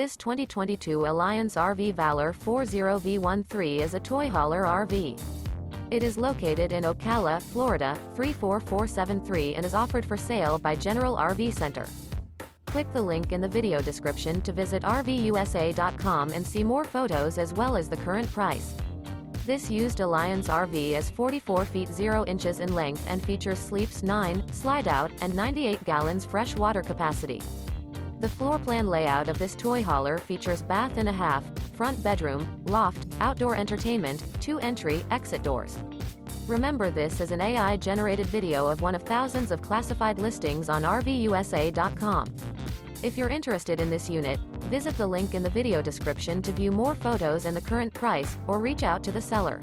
This 2022 Alliance RV Valor 40V13 is a toy hauler RV. It is located in Ocala, Florida, 34473 and is offered for sale by General RV Center. Click the link in the video description to visit RVUSA.com and see more photos as well as the current price. This used Alliance RV is 44 feet 0 inches in length and features sleeps 9, Slideout, and 98 gallons fresh water capacity. The floor plan layout of this toy hauler features bath and a half, front bedroom, loft, outdoor entertainment, 2 entry/exit doors. Remember, this is an AI-generated video of one of thousands of classified listings on RVUSA.com. If you're interested in this unit, visit the link in the video description to view more photos and the current price, or reach out to the seller.